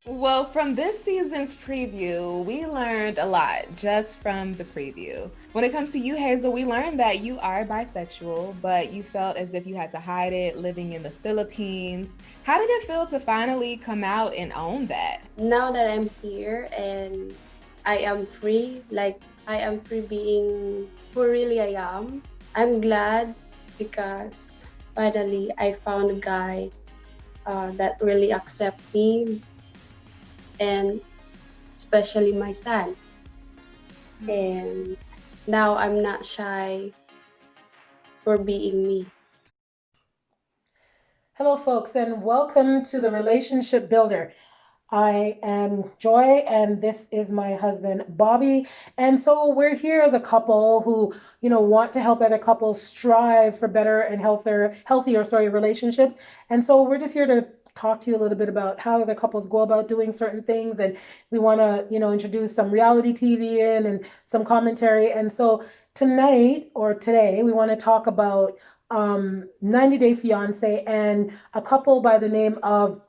Well, from this season's preview, we learned a lot just from the preview. When it comes to you, Hazel, we learned that you are bisexual, but you felt as if you had to hide it living in the Philippines. How did it feel to finally come out and own that? Now that I'm here and I am free, like I am free being who really I am, I'm glad because finally I found a guy that really accept me and especially my son. And now I'm not shy for being me. Hello, folks, and welcome to the Relationship Builder. I am Joy, and this is my husband, Bobby. And so we're here as a couple who, want to help other couples strive for better and healthier, relationships. And so we're just here to talk to you a little bit about how other couples go about doing certain things. And we want to, introduce some reality TV in and some commentary. And so tonight or today, we want to talk about 90 Day Fiance and a couple by the name of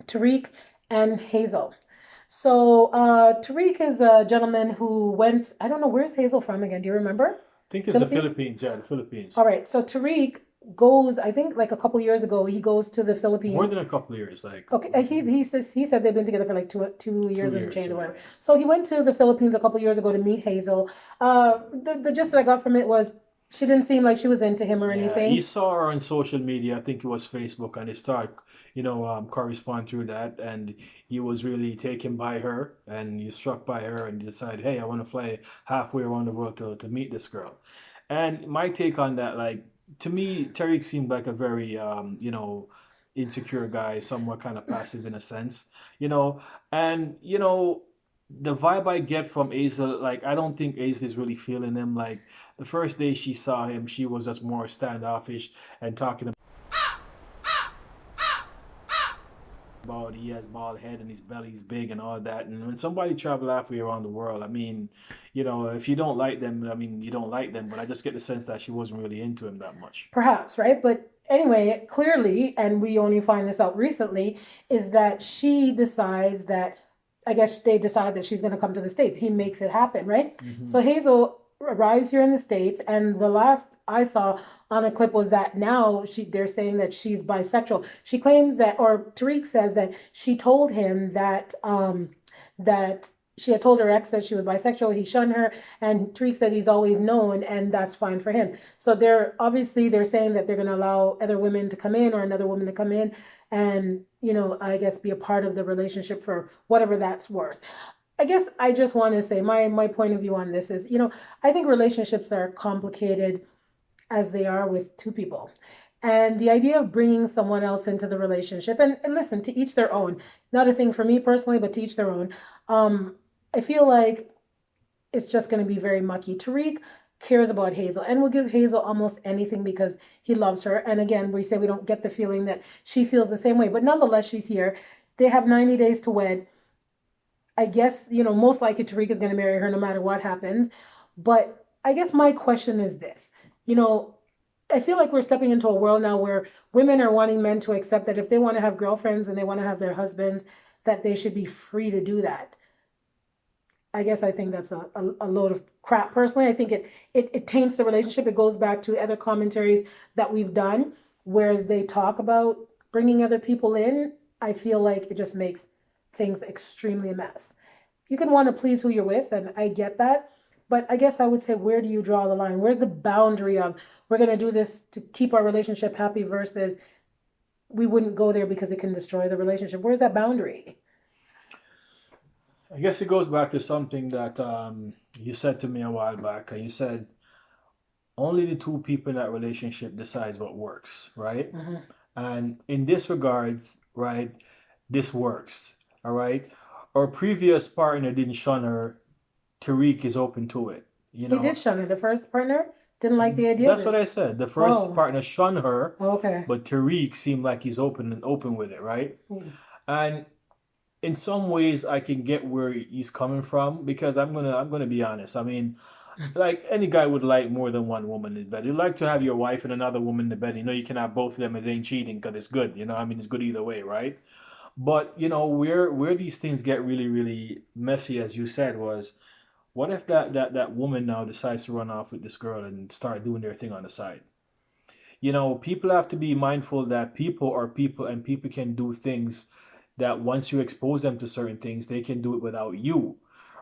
Tarik and Hazel. So Tarik is a gentleman who went, I don't know, where's Hazel from again? Do you remember? I think it's the Philippines. Yeah, the Philippines. All right. So Tarik goes, I think like a couple years ago, he goes to the Philippines. More than a couple of years, like Okay, he said they've been together for like two years and years, change or yeah. whatever. So he went to the Philippines a couple years ago to meet Hazel. The gist that I got from it was she didn't seem like she was into him or Yeah, anything. he saw her on social media. I think it was Facebook, and they start, correspond through that. And he was really taken by her, and he struck by her, and he decided, hey, I want to fly halfway around the world to meet this girl. And my take on that, like to me, Tariq seemed like a very, insecure guy, somewhat kind of passive in a sense, you know, and the vibe I get from Hazel, like I don't think Hazel is really feeling him. Like the first day she saw him, she was just more standoffish and talking about he has bald head and his belly's big and all that. And when somebody travel halfway around the world, I mean, if you don't like them, I mean, you don't like them. But I just get the sense that she wasn't really into him that much. Perhaps, right? But anyway, clearly, and we only find this out recently, is that she decides that, I guess they decide that she's going to come to the States. He makes it happen, right? So Hazel arrives here in the States, and the last I saw on a clip was that now they're saying that she's bisexual. She claims that, or Tariq says that she told him that she had told her ex that she was bisexual. He shunned her, and Tariq said he's always known, and that's fine for him. So they're saying that they're going to allow other women to come in or another woman to come in, and I guess be a part of the relationship for whatever that's worth. I guess I just want to say my point of view on this is, I think relationships are complicated as they are with two people. And the idea of bringing someone else into the relationship, and listen, to each their own, not a thing for me personally, but to each their own. I feel like it's just going to be very mucky. Tariq cares about Hazel and will give Hazel almost anything because he loves her. And again, we say we don't get the feeling that she feels the same way, but nonetheless, she's here. They have 90 days to wed. I guess, most likely Tariq is going to marry her no matter what happens. But I guess my question is this, I feel like we're stepping into a world now where women are wanting men to accept that if they want to have girlfriends and they want to have their husbands, that they should be free to do that. I guess I think that's a load of crap. Personally, I think it taints the relationship. It goes back to other commentaries that we've done where they talk about bringing other people in. I feel like it just makes things extremely a mess. You can want to please who you're with, and I get that. But I guess I would say, where do you draw the line? Where's the boundary of we're going to do this to keep our relationship happy versus we wouldn't go there because it can destroy the relationship? Where's that boundary? I guess it goes back to something that you said to me a while back. You said only the two people in that relationship decides what works, right? And in this regard, right, this works, all right? Our previous partner didn't shun her. Tariq is open to it. He did shun her. The first partner didn't like the idea. That's what I said. The first partner shunned her, Okay. but Tariq seemed like he's open with it, right? And in some ways, I can get where he's coming from because I'm gonna be honest. I mean, like any guy would like more than one woman in bed. You'd like to have your wife and another woman in the bed. You can have both of them. It ain't cheating because it's good. I mean, it's good either way, right? But where these things get really, really messy, as you said, was what if that woman now decides to run off with this girl and start doing their thing on the side? People have to be mindful that people are people, and people can do things that once you expose them to certain things, they can do it without you,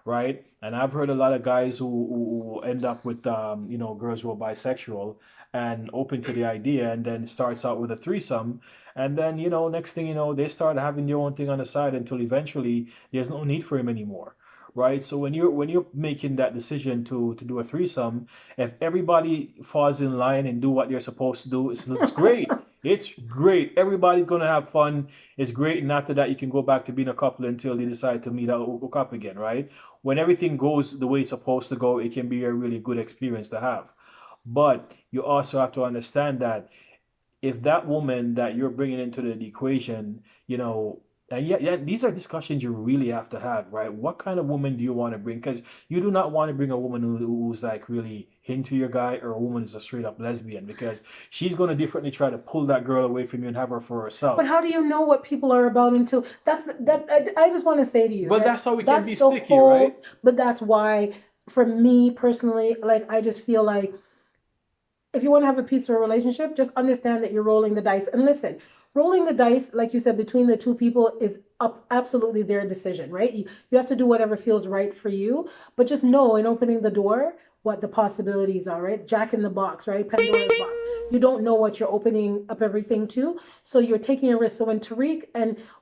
right? And I've heard a lot of guys who end up with girls who are bisexual and open to the idea, and then starts out with a threesome, and then next thing you know, they start having their own thing on the side until eventually there's no need for him anymore. Right, so when you're making that decision to do a threesome, if everybody falls in line and do what they're supposed to do, it's great. It's great. Everybody's gonna have fun. It's great, and after that, you can go back to being a couple until they decide to meet up, hook up again, right? When everything goes the way it's supposed to go, it can be a really good experience to have. But you also have to understand that if that woman that you're bringing into the equation, and yeah, these are discussions you really have to have, right? What kind of woman do you want to bring? Because you do not want to bring a woman who's like really into your guy, or a woman who's a straight up lesbian, because she's going to differently try to pull that girl away from you and have her for herself. But how do you know what people are about until I just want to say to you. But that's how we can be sticky, right? But that's why, for me personally, like, I just feel like if you want to have a peaceful relationship, just understand that you're rolling the dice. And listen, rolling the dice, like you said, between the two people is absolutely their decision, right? You have to do whatever feels right for you. But just know, in opening the door, what the possibilities are, right? Jack in the box, right? Pandora's box. You don't know what you're opening up everything to. So you're taking a risk. So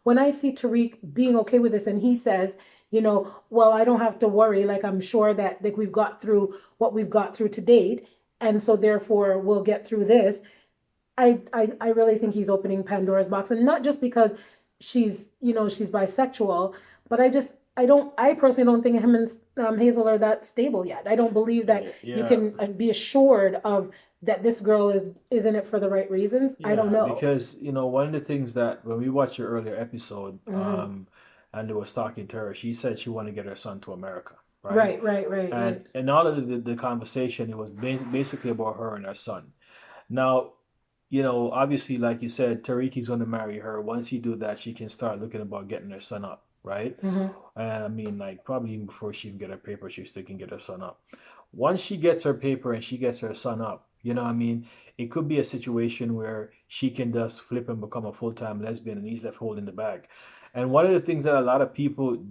when I see Tarik being okay with this, and he says, well, I don't have to worry. Like, I'm sure that we've got through what we've got through to date, and so therefore we'll get through this. I really think he's opening Pandora's box, and not just because she's bisexual, but I personally don't think him and Hazel are that stable yet. I don't believe that you can be assured of that this girl is in it for the right reasons. I don't know. Because one of the things that when we watched your earlier episode, and they was talking to her, she said she wanted to get her son to America. Right. And all of the conversation, it was basically about her and her son. Now, obviously, like you said, Tariki's going to marry her. Once he do that, she can start looking about getting her son up, right? And I mean, like, probably even before she can get her paper, she still can get her son up. Once she gets her paper and she gets her son up, what I mean? It could be a situation where she can just flip and become a full-time lesbian, and he's left holding the bag. And one of the things that a lot of people,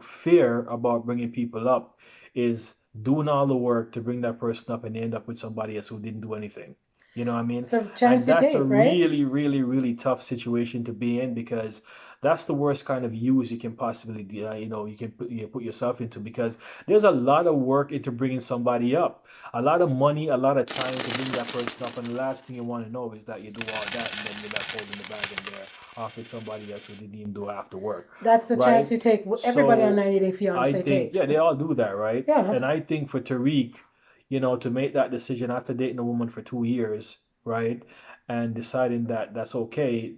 fear about bringing people up is doing all the work to bring that person up, and they end up with somebody else who didn't do anything. You know what I mean? It's a chance and that's you take, a right? really, really, really tough situation to be in, because that's the worst kind of use you can possibly, you can put yourself into, because there's a lot of work into bringing somebody up, a lot of money, a lot of time to bring that person up, and the last thing you want to know is that you do all that and then you're left holding the bag and they're off with somebody else who didn't even do after work. That's the chance you take. Everybody on 90 Day Fiance takes. Yeah, they all do that, right? Yeah. And I think for Tarik, to make that decision after dating a woman for 2 years, right, and deciding that that's okay,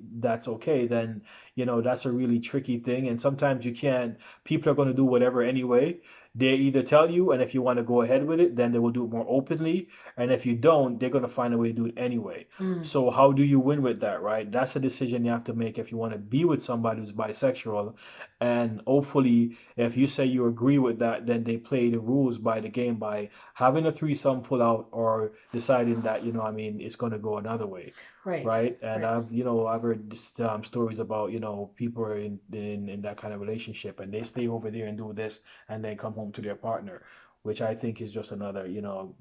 then that's a really tricky thing. And sometimes people are going to do whatever anyway. They either tell you, and if you want to go ahead with it, then they will do it more openly, and if you don't, they're going to find a way to do it anyway. So how do you win with that, right? That's a decision you have to make if you want to be with somebody who's bisexual. And hopefully, if you say you agree with that, then they play the rules by the game by having a threesome full out, or deciding that it's going to go another way. Right. And I've heard stories about people are in that kind of relationship, and they stay over there and do this and then come home to their partner, which I think is just another,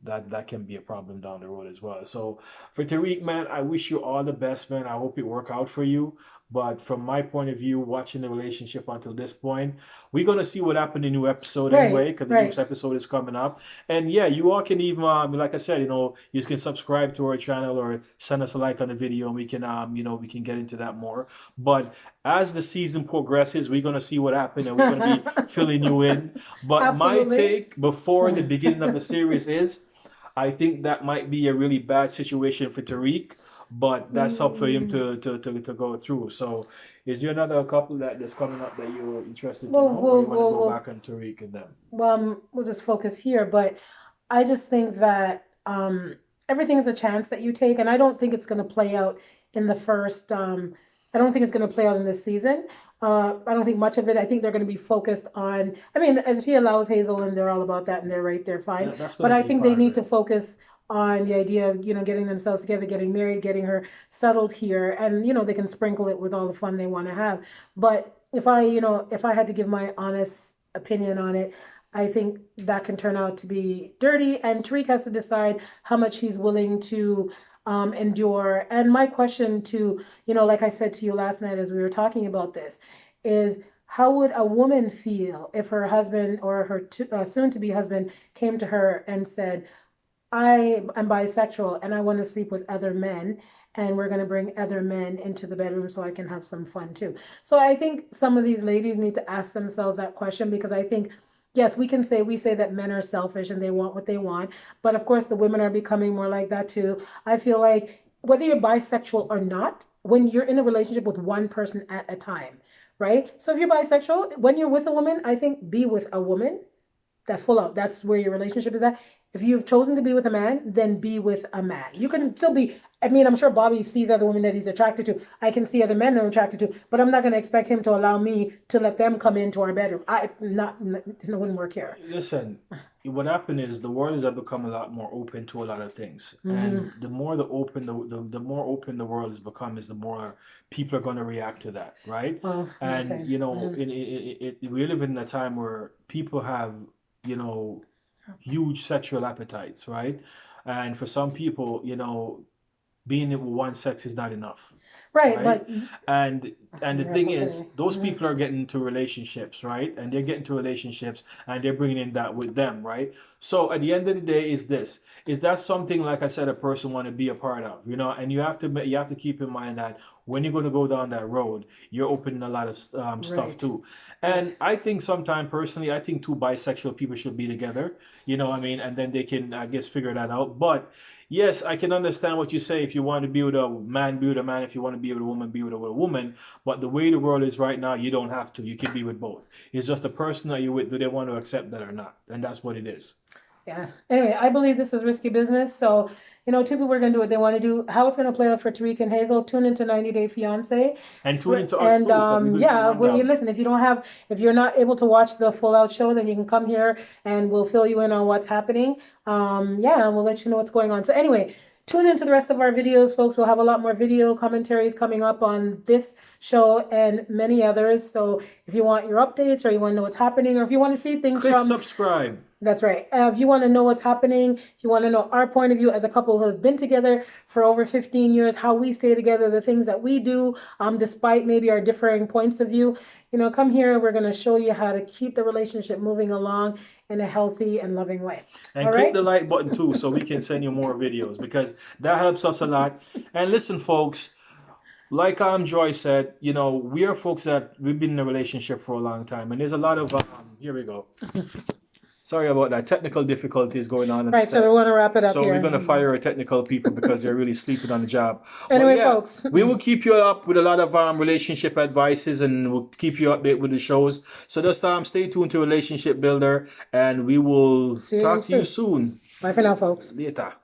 that can be a problem down the road as well. So for Tarik, man, I wish you all the best, man. I hope it work out for you. But from my point of view, watching the relationship until this point, we're going to see what happened in the new episode anyway, because the next episode is coming up. And yeah, you all can even, like I said, you can subscribe to our channel or send us a like on the video, and we can, we can get into that more. But as the season progresses, we're going to see what happened, and we're going to be filling you in. But my take before the beginning of the series is, I think that might be a really bad situation for Tarik, but that's up for him to go through. So is there another couple that's coming up that you're interested to know, or you want to go back on Tarik and them? We'll just focus here, but I just think that everything is a chance that you take, and I don't think it's going to play out in the first I don't think it's going to play out in this season. I don't think much of it. I think they're going to be focused on. I mean, as if he allows Hazel, and they're all about that, and they're right, they're fine. Yeah, that's But gonna I be think they part of need to it. focus on the idea of getting themselves together, getting married, getting her settled here, and they can sprinkle it with all the fun they want to have. But if I had to give my honest opinion on it, I think that can turn out to be dirty, and Tarik has to decide how much he's willing to endure. And my question to, like I said to you last night as we were talking about this, is how would a woman feel if her husband or her soon-to-be husband came to her and said, I am bisexual and I want to sleep with other men, and we're going to bring other men into the bedroom so I can have some fun too. So I think some of these ladies need to ask themselves that question, because I think, yes, we say that men are selfish and they want what they want, but of course the women are becoming more like that too. I feel like whether you're bisexual or not, when you're in a relationship with one person at a time, right? So if you're bisexual, when you're with a woman, I think be with a woman that full out. That's where your relationship is at. If you've chosen to be with a man, then be with a man. You can still be. I mean, I'm sure Bobby sees other women that he's attracted to. I can see other men that I'm attracted to, but I'm not going to expect him to allow me to let them come into our bedroom. It wouldn't work here. Listen, what happened is the world has become a lot more open to a lot of things, and the more the more open the world has become, is the more people are going to react to that, right? Well, And we live in a time where people have huge sexual appetites, right? And for some people, being with one sex is not enough. right, Right? but And the thing is, those people are getting into relationships, right? And they're getting into relationships and they're bringing in that with them, right? So at the end of the day, is that something, like I said, a person want to be a part of, and you have to keep in mind that when you're going to go down that road, you're opening a lot of stuff right, too. And right. I think sometimes personally, I think two bisexual people should be together, what I mean, and then they can, I guess, figure that out. But yes, I can understand what you say. If you want to be with a man, be with a man. If you want to be with a woman, be with a woman. But the way the world is right now, you don't have to. You can be with both. It's just the person that you're with. Do they want to accept that or not? And that's what it is. Yeah. Anyway, I believe this is risky business. So, two people are going to do what they want to do. How it's going to play out for Tarik and Hazel, tune into 90 Day Fiance. And tune into us And too, because we're going to yeah, do well, rundown. listen, if you're not able to watch the full out show, then you can come here and we'll fill you in on what's happening. Yeah, and we'll let you know what's going on. So anyway, tune into the rest of our videos, folks. We'll have a lot more video commentaries coming up on this show and many others. So if you want your updates, or you want to know what's happening, or if you want to see things Click from subscribe. That's right. If you want to know what's happening, if you want to know our point of view as a couple who have been together for over 15 years, how we stay together, the things that we do, despite maybe our differing points of view, come here. We're going to show you how to keep the relationship moving along in a healthy and loving way. And All click right? the like button too, so we can send you more videos, because that helps us a lot. And listen, folks, like Joy said, we are folks that we've been in a relationship for a long time, and there's a lot of here we go. Sorry about that. Technical difficulties going on. Right, so we want to wrap it up So here. we're going to fire our technical people because they're really sleeping on the job. Anyway, But yeah, folks. we will keep you up with a lot of relationship advices, and we'll keep you updated with the shows. So just stay tuned to Relationship Builder, and we will talk to you soon. Bye for now, folks. Later.